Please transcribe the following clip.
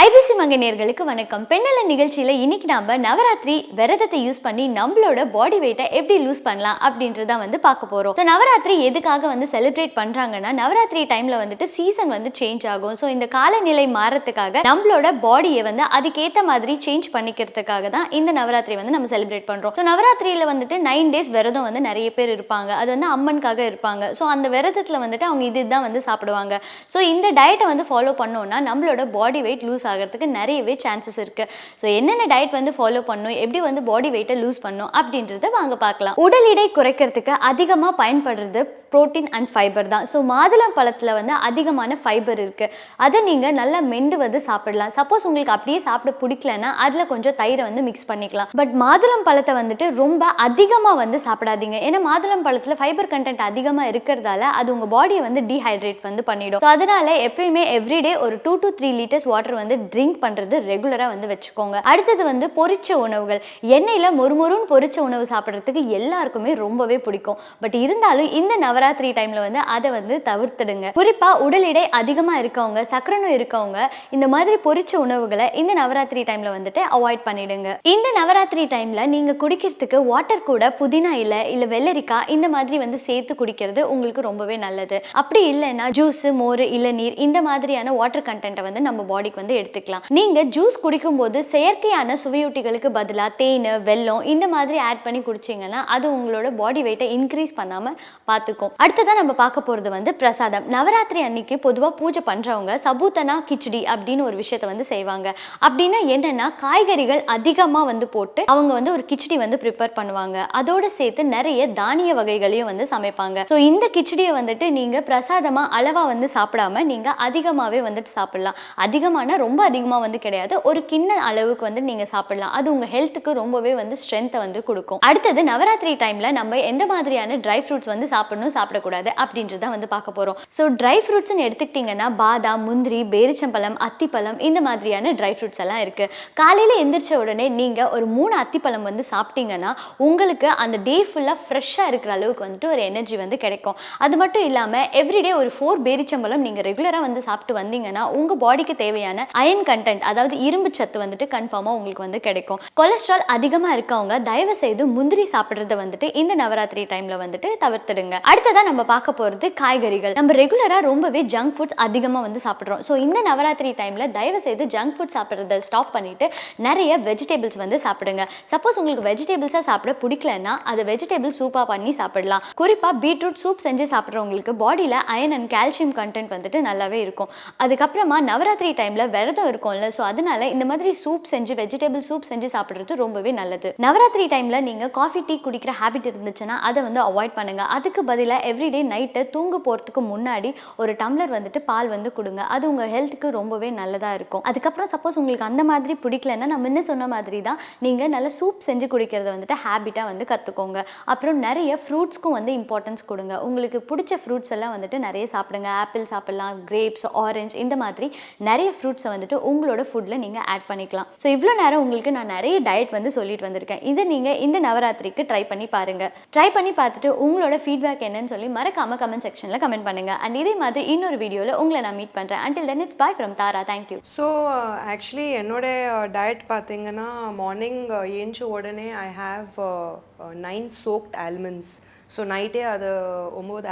IBC Mangai நேயர்களுக்கு வணக்கம். பெண்ணல நிகழ்ச்சியில இன்னைக்கு நாம நவராத்திரி விரதத்தை யூஸ் பண்ணி நம்மளோட பாடி வெயிட்டை எப்படி லூஸ் பண்ணலாம் அப்படின்றத பார்க்க போறோம். சோ நவராத்திரி எதுக்காக செலிப்ரேட் பண்றாங்கன்னா நவராத்திரி டைம்ல சீசன் சேஞ்ச் ஆகும். சோ இந்த காலநிலை மாறதுக்காக நம்மளோட பாடியை அதுக்கேத்த மாதிரி சேஞ்ச் பண்ணிக்கிறதுக்காக தான் இந்த நவராத்திரி நம்ம செலிப்ரேட் பண்றோம். சோ நவராத்திரியில 9 டேஸ் விரதம் நிறைய பேர் இருப்பாங்க. அது அம்மனுக்காக இருப்பாங்க. சோ அந்த விரதத்துல அவங்க இதுதான் சாப்பிடுவாங்க. சோ இந்த டயட்டை ஃபாலோ பண்ணோம்னா நம்மளோட பாடி வெயிட் லூஸ் ஆகிறதுக்கு நிறையவே சான்சஸ் இருக்கு. ஸோ என்னென்ன டயட் ஃபாலோ பண்ணணும், எப்படி பாடி வெயிட்டை லூஸ் பண்ணணும் அப்படின்றத வாங்க பார்க்கலாம். உடல் எடை குறைக்கிறதுக்கு அதிகமாக பயன்படுறது புரோட்டீன் அண்ட் ஃபைபர் தான். ஸோ மாதுளம் பழத்தில் அதிகமான ஃபைபர் இருக்கு. அதை நீங்கள் நல்லா மெண்டு சாப்பிடலாம். சப்போஸ் உங்களுக்கு அப்படியே சாப்பிட பிடிக்கலன்னா அதில் கொஞ்சம் தயிரை மிக்ஸ் பண்ணிக்கலாம். பட் மாதுளம் பழத்தை ரொம்ப அதிகமாக சாப்பிடாதீங்க. ஏன்னா மாதுளம் பழத்தில் ஃபைபர் கண்டென்ட் அதிகமாக இருக்கிறதால அது உங்கள் பாடியை டீஹைட்ரேட் பண்ணிடும். ஸோ அதனால எப்பயுமே எவ்ரிடே ஒரு 2 to 3 லிட்டர்ஸ் வாட்டர் ட்ரிங்க் பண்றது ரெகுலரா வச்சுக்கோங்க. அடுத்தது பொரிச்ச உணவுகள். எண்ணெயில மொறுமொறுன்னு பொரிச்ச உணவு சாப்பிட்றதுக்கு எல்லாருக்குமே ரொம்பவே பிடிக்கும். பட் இருந்தாலும் இந்த நவராத்திரி டைம்ல அதை தவிர்த்துடுங்க. குறிப்பா உடல் எடை அதிகமா இருக்கவங்க, சக்கரை நோய் இருக்கவங்க இந்த மாதிரி பொரிச்ச உணவுகளை இந்த நவராத்திரி டைம்ல அவாய்ட் பண்ணிடுங்க. இந்த நவராத்திரி டைம்ல நீங்க குடிக்கிறதுக்கு வாட்டர் கூட புதினா இல்ல வெள்ளரிக்காய் இந்த மாதிரி சேர்த்து குடிக்கிறது உங்களுக்கு ரொம்பவே நல்லது. அப்படி இல்லைன்னா ஜூஸ், மோர், இளநீர் இந்த மாதிரியான வாட்டர் கண்டென்ட்டை நம்ம பாடிக்கு எடுத்துக்கலாம். நீங்க ஜூஸ் குடிக்கும் போது செயற்கையான சுவையூட்டிகளுக்கு பதிலா தேன், வெல்லம் இந்த மாதிரி ஆட் பண்ணி குடிச்சீங்கன்னா அது உங்களோட பாடி வெயிட்டை இன்க்ரீஸ் பண்ணாம பாத்துக்கும். அடுத்ததா நம்ம பார்க்க போறது பிரசாதம். நவராத்திரி அன்னைக்கு பொதுவா பூஜை பண்றவங்க சபூத்தனா கிச்சடி அப்படின்னு ஒரு விஷயத்தை செய்வாங்க. அப்படின்னா என்னன்னா காய்கறிகள் அதிகமா போட்டு அவங்க ஒரு கிச்சடி ப்ரிப்பேர் பண்ணுவாங்க. அதோட சேர்த்து நிறைய தானிய வகைகளையும் சமைப்பாங்க. ஸோ இந்த கிச்சடியை நீங்க பிரசாதமா அளவா சாப்பிடாம நீங்க அதிகமாவே சாப்பிடலாம். அதிகமான ரொம்ப அதிகமாக கிடையாது, ஒரு கிண்ண அளவுக்கு நீங்க சாப்பிடலாம். அது உங்க ஹெல்த்துக்கு ரொம்பவே ஸ்ட்ரென்த்தை கொடுக்கும். அடுத்தது நவராத்திரி டைம்ல நம்ம எந்த மாதிரியான ட்ரை ஃப்ரூட்ஸ் சாப்பிடணும், சாப்பிடக்கூடாது அப்படின்றத பார்க்க போறோம். ஸோ ட்ரை ஃப்ரூட்ஸ்ன்னு எடுத்துக்கிட்டீங்கன்னா பாதாம், முந்திரி, பேரிச்சம்பழம், அத்திப்பழம் இந்த மாதிரியான ட்ரை ஃப்ரூட்ஸ் எல்லாம் இருக்கு. காலையில எந்திரிச்ச உடனே நீங்க ஒரு 3 அத்திப்பழம் சாப்பிட்டீங்கன்னா உங்களுக்கு அந்த டே ஃபுல்லா ஃப்ரெஷ்ஷா இருக்கிற அளவுக்கு ஒரு எனர்ஜி கிடைக்கும். அது மட்டும் இல்லாம எவ்ரிடே ஒரு 4 பேரிச்சம்பழம் நீங்க ரெகுலரா சாப்பிட்டு வந்தீங்கன்னா உங்க பாடிக்கு தேவையான அயன் கண்டென்ட், அதாவது இரும்பு சத்து கன்ஃபார்மா உங்களுக்கு கிடைக்கும். கொலஸ்ட்ரால் அதிகமா இருக்கவங்க தயவு செய்து முந்திரி சாப்பிடுறத இந்த நவராத்திரி டைம்ல தவிர்த்துடுங்க. அடுத்ததா நம்ம பார்க்க போறது காய்கறிகள். நம்ம ரெகுலரா ரொம்பவே ஜங்க் ஃபுட்ஸ் அதிகமா சாப்பிடுறோம். ஸோ இந்த நவராத்திரி டைம்ல தயவு செய்து ஜங்க் ஃபுட் சாப்பிட்றத ஸ்டாப் பண்ணிட்டு நிறைய வெஜிடபிள்ஸ் சாப்பிடுங்க. சப்போஸ் உங்களுக்கு வெஜிடபிள்ஸா சாப்பிட பிடிக்கலன்னா அதை வெஜிடபிள் சூப்பா பண்ணி சாப்பிடலாம். குறிப்பா பீட்ரூட் சூப் செஞ்சு சாப்பிட்றவங்களுக்கு பாடியில அயன் அண்ட் கால்சியம் கண்டென்ட் நல்லாவே இருக்கும். அதுக்கப்புறமா நவராத்திரி டைம்ல விரதம் இருக்கும்ல, ஸோ அதனால இந்த மாதிரி சூப் செஞ்சு வெஜிடபிள் சூப் செஞ்சு சாப்பிட்றது ரொம்பவே நல்லது. நவராத்திரி டைம்ல நீங்க காஃபி, டீ குடிக்கிற ஹேபிட் இருந்துச்சுன்னா அதை அவாய்ட் பண்ணுங்க. அதுக்கு பதிலாக எவ்ரிடே நைட்டு தூங்க போறதுக்கு முன்னாடி ஒரு டம்ளர் பால் கொடுங்க. அது உங்க ஹெல்த்துக்கு ரொம்பவே நல்லதா இருக்கும். அதுக்கப்புறம் சப்போஸ் உங்களுக்கு அந்த மாதிரி பிடிக்கலன்னா நான் முன்ன சொன்ன மாதிரி தான் நீங்க நல்ல சூப் செஞ்சு குடிக்கிறத ஹேபிட்டா கத்துக்கோங்க. அப்புறம் நிறைய ஃப்ரூட்ஸ்க்கும் இம்பார்ட்டன்ஸ் கொடுங்க. உங்களுக்கு பிடிச்ச ஃப்ரூட்ஸ் எல்லாம் நிறைய சாப்பிடுங்க. ஆப்பிள் சாப்பிடலாம், கிரேப்ஸ், ஆரஞ்சு இந்த மாதிரி நிறைய ஃப்ரூட்ஸை உங்களோட ஃபுட்ல நீங்க ஆட் பண்ணிக்கலாம். ஸோ இவ்வளோ நேரம் உங்களுக்கு நான் நிறைய டயட் சொல்லிட்டு வந்திருக்கேன். இதை நீங்க இந்த நவராத்திரிக்கு ட்ரை பண்ணி பாருங்க. ட்ரை பண்ணி பார்த்துட்டு உங்களோட ஃபீட்பேக் என்னன்னு சொல்லி மறக்காம கமெண்ட் செக்ஷன்ல கமெண்ட் பண்ணுங்க. அண்ட் இதே மாதிரி இன்னொரு வீடியோல உங்களை நான் மீட் பண்றேன். until then it's bye from Tara. Thank you. So actually என்னோட டயட் பார்த்தீங்கன்னா மார்னிங் ஏஞ்ச உடனே I have 9 soaked almonds. So நைட்டே அது 9